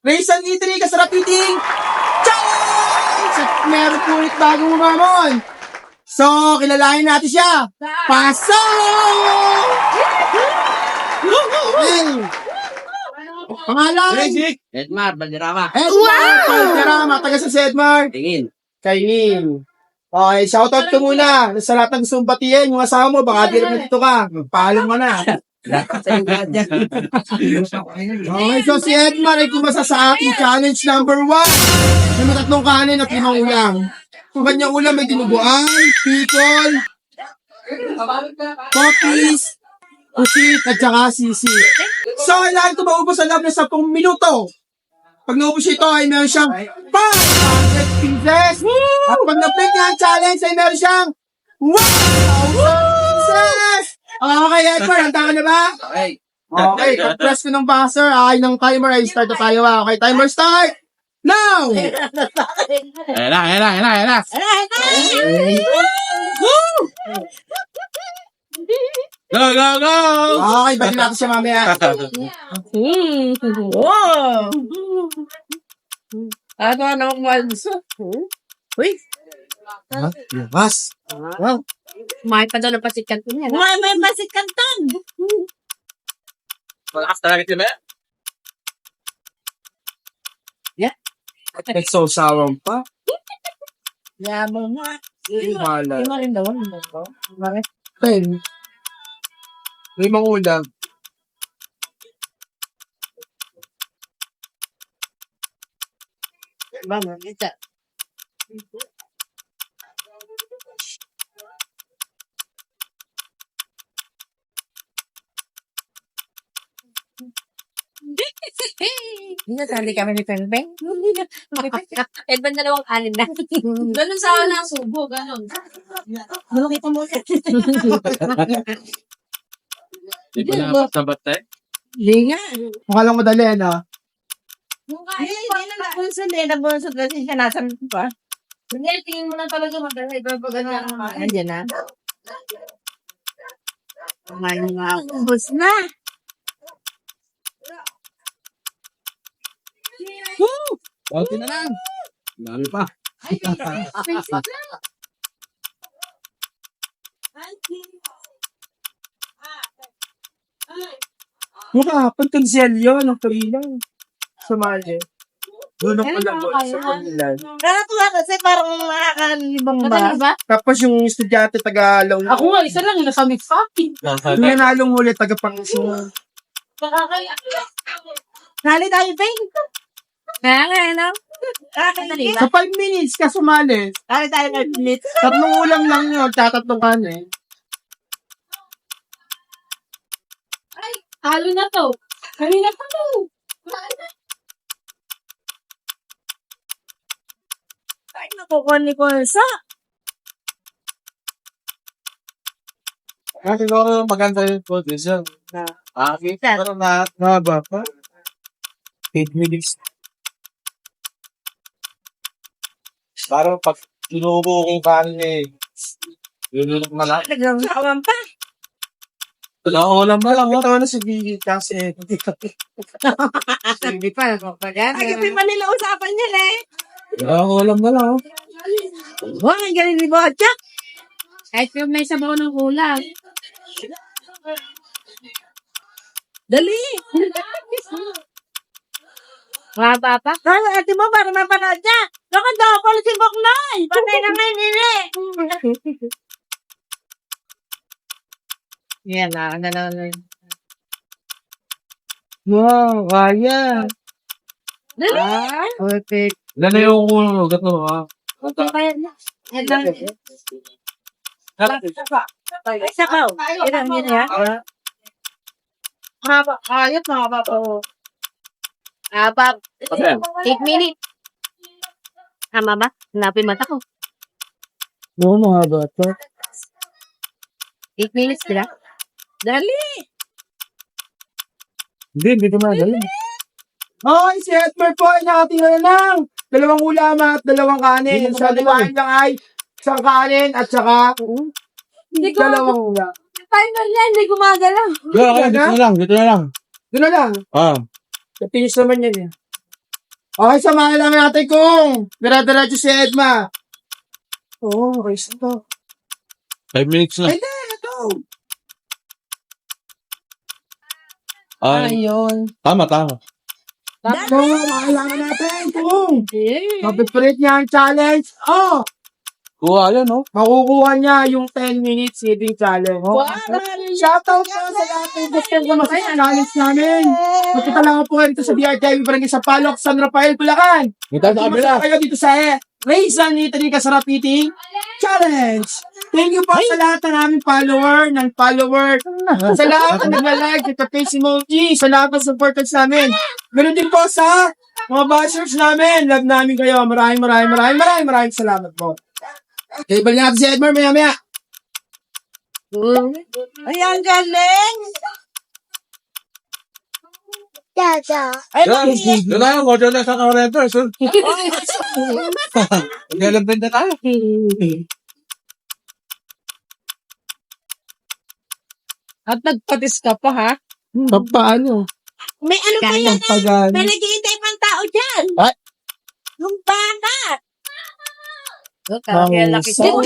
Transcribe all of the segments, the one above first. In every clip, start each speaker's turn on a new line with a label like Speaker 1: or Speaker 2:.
Speaker 1: Race and Eatery, kasarap eating challenge! At meron po ulit bagong umamon. So, kilalanin natin siya. Pasok! Hey! Pangalan?
Speaker 2: Edmar, Balderrama.
Speaker 1: Edmar! Valderrama, taga sa Edmar.
Speaker 2: Tingin.
Speaker 1: Kainin. Okay, shoutout ko muna. Sa lahat ng sumbatiyan, yung asawa mo, baka di rin dito ka. Magpaalam mo na. Okay, so si Edmar ay kumasa sa ating challenge number 1. May matatlong kanin at 5 ulam. Kung kanyang ulam may dinuguan, pikol, popis, pusit, at saka sisi. So, kailangan ito maubos sa loob ng 10 minuto. Pag naubos ito ay meron siyang 500 pieces. At pag na-play niya ang challenge ay meron siyang 1,000 pieces. Okay, Edmar, handa ka na ba?
Speaker 2: Okay.
Speaker 1: Okay, pag-press ko ng buzzer, ay ng timer, ay start na tayo. Okay, timer start! Now!
Speaker 2: Ayan na. Go!
Speaker 1: Okay, balik natin siya mamaya.
Speaker 3: Wow! Ano malso? Uy!
Speaker 1: Labas. Wow.
Speaker 3: Kumain pa daw ng pasit kanton yan. Kumain mo yung pasit kanton!
Speaker 2: Malakas talaga ito ba?
Speaker 1: Nagsawsawan pa.
Speaker 3: Yabang nga.
Speaker 1: Mahala.
Speaker 3: Yung rin daw. Bakit?
Speaker 1: 10. 5 ulam.
Speaker 3: Bakit? Ito. Hindi kami ni Pengpeng. Edban dalawang kanin na. Ganun sa wala subo, ganun. Malaki pa mo.
Speaker 2: Di ba napasabat tayo?
Speaker 3: Hindi nga.
Speaker 1: Mukha lang madali, ano?
Speaker 3: Hindi na nabunsan eh. Nabunsan kasi siya nasa pa. Hindi, tingin mo na talaga magdala. Iba pa ganyan. Andiyan na. Kumain nga. Ubus na.
Speaker 2: Konti na lang. Dami pa.
Speaker 1: Mukha, pagkonselyo, ng kailang. Sumali. Doon ang palagot sa kanila.
Speaker 3: Nakatuwa kasi parang makakalibang ba?
Speaker 1: Tapos yung estudyante taga-Law.
Speaker 3: Ako nga, isa lang yung nasa mix fucking.
Speaker 1: Yung nanalong huli, taga-Pangasinan.
Speaker 3: Nali tayo, Peng. Kaya nga, ano?
Speaker 1: Sa 5 minutes ka sumali.
Speaker 3: Nali tayo ng minute.
Speaker 1: 3 ulam lang yun, tatatlong kanin.
Speaker 3: Halo na to. Kanina pa to. Ay, nakukuha ni Konsa.
Speaker 2: Kasi ko maganda yung condition. Okay. Pero
Speaker 1: Haba pa. 8 minutes.
Speaker 2: parang pag tinubo kong kanin eh. Yunulok na lang.
Speaker 3: Nagsasawan pa.
Speaker 2: Ulam na lang.
Speaker 1: Ito na si Vicky kasi.
Speaker 3: Hindi pa. Ay, kasi pa nila usapan niya eh.
Speaker 2: Ulam na lang.
Speaker 3: Oh, ang galing ni Bochak. Kahit yung may sabaw ng ulam. Dali! Mga papa? Kaya ate mo para mapanood niya. Nakanda ko si Boknoy. Patay na ngayon nini. Yan na.
Speaker 1: Wow, kaya.
Speaker 3: Dali! Okay.
Speaker 2: Ilan na yung ugat mo ha?
Speaker 3: Okay kaya na. Sabaw. Ilang yun ya? Haba. Ayot mahaba pa. Haba. 8 minutes. Tama ba? Hanapin mata ko.
Speaker 1: Oo, mga bata.
Speaker 3: 8 minutes sila. Dali!
Speaker 1: Hindi ko madali. Okay, si Edmar po ay nakatingala ng 2 ulam at 2 kanin. Sa dibahin lang ay 1 kanin at saka
Speaker 3: Hindi ko.
Speaker 1: 2 ulam.
Speaker 3: Timer niya, hindi gumagalaw.
Speaker 2: Dito na lang.
Speaker 1: Doon na lang.
Speaker 2: Ah.
Speaker 1: Napinis naman yan eh. Okay, samahan lang natin kung dire-diretso si Edma. Oo, okay, ito.
Speaker 2: 5 minutes na.
Speaker 1: Ay, ito.
Speaker 2: Ay,
Speaker 3: Ayun.
Speaker 2: tama.
Speaker 1: Ito, kailangan natin kung mapipilit niya ang challenge. Oh,
Speaker 2: kuha yan, no?
Speaker 1: makukuha niya yung 10 minutes saving challenge. Oh. Shoutout po sa lahat ng gusto ko sa challenge namin. Magpunta lang po kayo dito sa BRTI Barangay sa Palok, San Rafael, Bulacan.
Speaker 2: Kita sa kabila.
Speaker 1: Kayo dito sa Raisan Italy Kasarap Eating Challenge. Thank you po sa lahat ng aming follower, sa lahat ng nagla-like, nagpa-face emoji, sa lahat ng supporters namin. Meron din po sa mga bashers namin. Love namin kayo. Maraming salamat po. Okay, balik natin si Edmar maya.
Speaker 3: Ay, ang galing!
Speaker 2: Yan, yun tayo. Kodyo na sa kawarento. Nalabend na tayo.
Speaker 3: At nagpatis ka pa, ha?
Speaker 1: Paano?
Speaker 4: May ano pa yan?
Speaker 1: Pagan.
Speaker 4: May naghihintay pang tao dyan.
Speaker 1: Ay.
Speaker 4: Yung baka.
Speaker 3: Kaya laki
Speaker 1: So,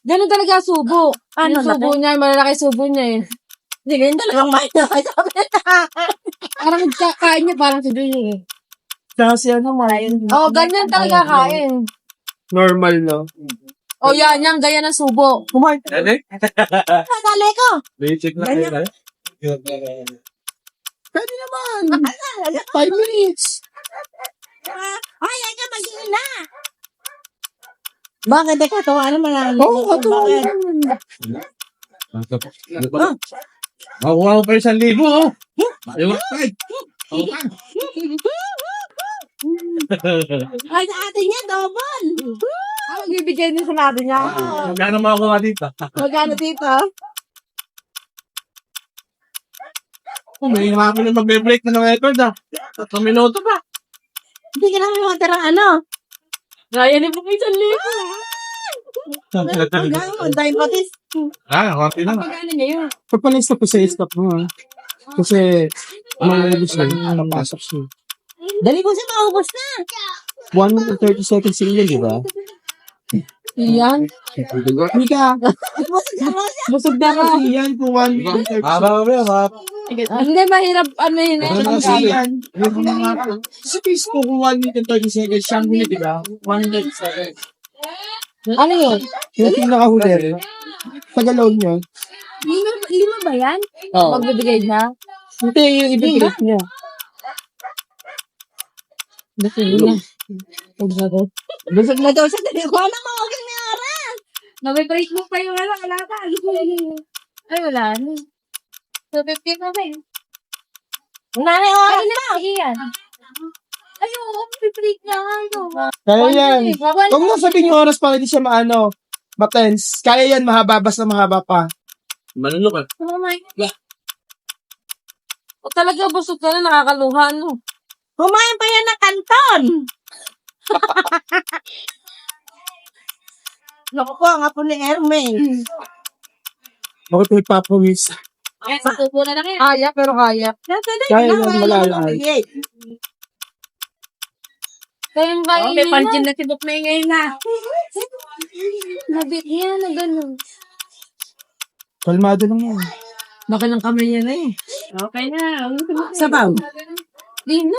Speaker 5: Ganun talaga subo.
Speaker 4: Ano,
Speaker 5: Yung subo niya, malalaki subo niya eh.
Speaker 4: Hindi ganyan talagang makita.
Speaker 5: Parang kain niya, parang si Joy eh.
Speaker 1: kasi ano, malayon.
Speaker 5: Oo, ganyan talaga kain.
Speaker 1: Normal, no?
Speaker 5: O yan, yan, gaya ng subo.
Speaker 1: Kumain.
Speaker 2: Yan eh.
Speaker 4: Nadali ko.
Speaker 2: Basic na kayo tayo.
Speaker 1: Pwede naman. 5 minutes.
Speaker 4: Ay, ay ka mag-iin na. Bakit? Teka, tawa naman lang.
Speaker 1: Oo, katuwa
Speaker 4: Bakit?
Speaker 1: naman.
Speaker 2: Makuha ko pa 1,000, oh. Diba?
Speaker 4: Ay, sa atin yan, double.
Speaker 5: Ano bibigyan din sa natin niya?
Speaker 2: Magkano makuha dito?
Speaker 5: Magkano dito?
Speaker 2: May hirapan na magbe-break na ng record, 3 minuto pa.
Speaker 4: Hindi ka namin matirang ano.
Speaker 5: Ryan, mo may 1,000.
Speaker 4: Hanggang mo, dahil patis.
Speaker 2: Konti na.
Speaker 5: Magkano niya yun?
Speaker 1: Pagpa-stop ko sa stop mo, ha? Kasi, malabis lang, napasok siya.
Speaker 4: Dali mo siya maubos na.
Speaker 1: 1 minute 30 seconds single, di ba?
Speaker 5: Yan.
Speaker 1: Mika,
Speaker 4: Busog na mo siya.
Speaker 1: busog na ka. Yan po 1 minute 30 seconds.
Speaker 5: Hindi, mahirap, ano yun eh.
Speaker 2: Ano
Speaker 1: Kasi yan. Sa Facebook, kung 1 minute 30 seconds, siyang minute, di ba? 1 minute 30 seconds.
Speaker 5: Ano yun?
Speaker 1: Yung nakahuli. Tagaload niya.
Speaker 5: Lima ba yan?
Speaker 1: Oo.
Speaker 5: Magbibigay na?
Speaker 1: Hindi, yung ibibigay niya.
Speaker 4: Busog na daw siya. Dali ko na mawagin na oras.
Speaker 5: Nabibreak mo pa yung ano, wala ka. Ay, wala na. So, 50 na ba yun?
Speaker 4: Nanay oras
Speaker 5: Ano
Speaker 4: na.
Speaker 5: na? Iyan. Ay, oo, bibreak na ano.
Speaker 1: Kaya yan.
Speaker 5: One
Speaker 1: Huwag mo sabihin yung oras para hindi siya ma-tense. Kaya yan, mahaba, basta mahaba pa.
Speaker 2: Manulo ka.
Speaker 5: Oh my God. O talaga, busog ka na, nakakaluha, no?
Speaker 4: Kumain pa yan ng kanton. Naku po, ang apo ni Ermain.
Speaker 1: Bakit may papawis?
Speaker 5: Ay, matupo na kayo. Kaya, pero kaya.
Speaker 1: Kaya lang, malalay.
Speaker 5: Kaya yung
Speaker 3: Oh, may
Speaker 5: kainin
Speaker 3: pansin
Speaker 5: na.
Speaker 3: na si Bok na ngayon na.
Speaker 5: Nabit yan, na gano'n.
Speaker 1: Kalmado lang yan.
Speaker 3: Laki ng kamay niya na eh. Okay na. Sabaw.
Speaker 5: Di na.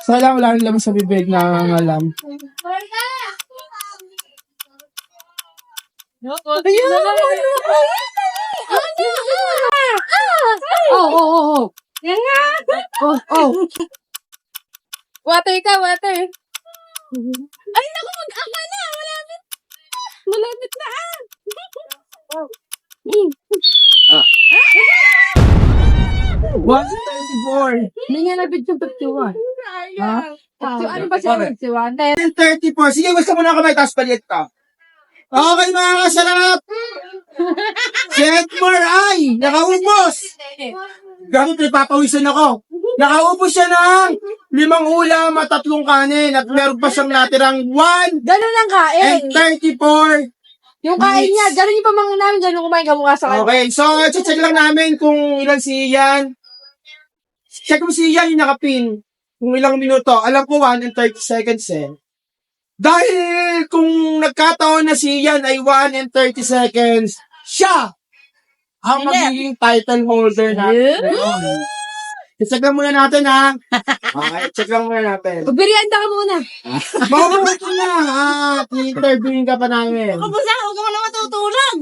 Speaker 1: Sana wala rin lang sa bibig na alam.
Speaker 5: Oh. Yan nga. Oh. Water ka, water. Ay, naku, mag-ama na. Malapit. Malapit na.
Speaker 1: 1:34.
Speaker 5: Hindi nga nabit yung 51.
Speaker 1: Ha?
Speaker 5: Ano ba siya 51?
Speaker 1: 10:34. Sige, gusto mo na kamay, tapos palit ka. Okay, mga kasarap. Si Edmar ay nakaubos. Gamit, napapawisan ako. Nakaubos siya ng 5 ulam at 3 kanin at meron pa siyang natirang 1
Speaker 5: Ganun ang kain.
Speaker 1: and 34.
Speaker 5: Yung kain niya, ganun yung pamangkin namin, ganun kumain ka mukha sa kanya.
Speaker 1: Okay, so check lang namin kung ilan si Ian. Check mo si Ian yung nakapin. Kung ilang minuto. Alam ko 1 and 30 seconds eh. Dahil kung nagkataon na si Ian ay 1 and 30 seconds, siya ang magiging title holder natin. Check lang muna natin ha. Okay, check lang muna natin.
Speaker 5: Magbiryanda ka muna.
Speaker 1: Mabuhay ko na at i-interviewin ka pa namin.
Speaker 4: Kapusa, huwag ka mo na matutulog.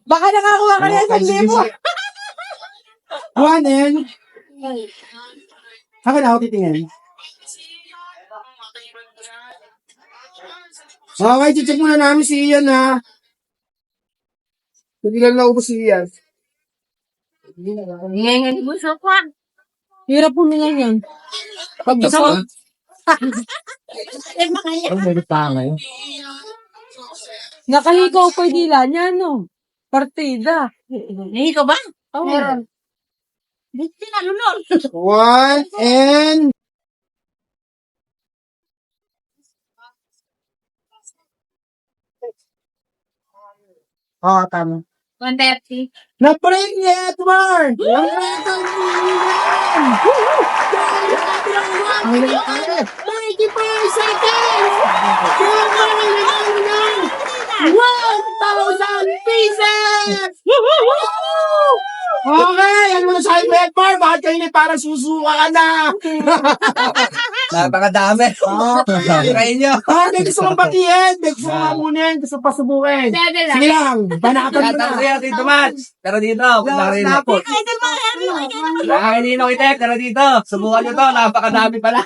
Speaker 5: Baka nakakuha ka na sa libo.
Speaker 1: One and... Saka na ako titingin. Okay, check muna namin si Ian ha. Hindi lang naubos si Ian.
Speaker 3: Ngayon, gusto ko.
Speaker 5: Hirap huminga yan.
Speaker 1: Pag-isa mo.
Speaker 5: Nakahikaw pa dila niya, no? Partida.
Speaker 4: Hindi ko ba?
Speaker 5: Oh.
Speaker 4: Meron. Hindi tinalunod.
Speaker 1: One and... Oo, tama.
Speaker 3: 130.
Speaker 1: Na-break niya, Edward! Ang ilang tayo. 95 seconds! Kaya 1,000 pieces! Okay, ano na sa akin, Edward? Bakit kayo na parang susuka ka na?
Speaker 2: Napakadami.
Speaker 1: Okay.
Speaker 2: Try nyo.
Speaker 1: May gusto kong batiin. May gusto kong hamunin. Gusto pa subukin.
Speaker 3: Dede lang.
Speaker 1: Sige lang, banatan mo na.
Speaker 2: Tatang siya dito, Mats. Pero dito,
Speaker 1: Lapot.
Speaker 2: nakainino kita, pero dito. Subukan nyo to, napakadami pala.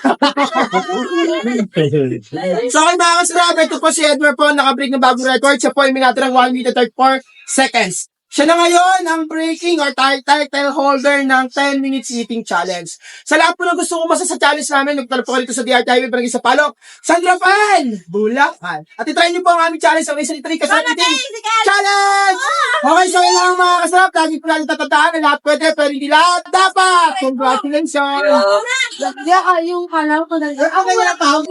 Speaker 1: So, okay mga kasarabi, ito po si Edward po, nakabreak ng bagong record. Siya po ay minatira ng 1 minute 34 seconds. Siya na ngayon ang breaking or title holder ng 10 minutes eating challenge. Sa lahat po na gusto kumasa sa challenge namin, nagtala po kayo dito sa DRTV, Barangay Sapalok, San Rafael, Bulacan. At itry niyo po ang aming challenge sa Race and 3 kasama eating challenge! Okay, so yun lang mga kasarap. Lagi po natin tatandaan na lahat pwede, pero hindi lahat dapat. Congratulations!
Speaker 5: Yung alam ko na.
Speaker 1: Okay na lang,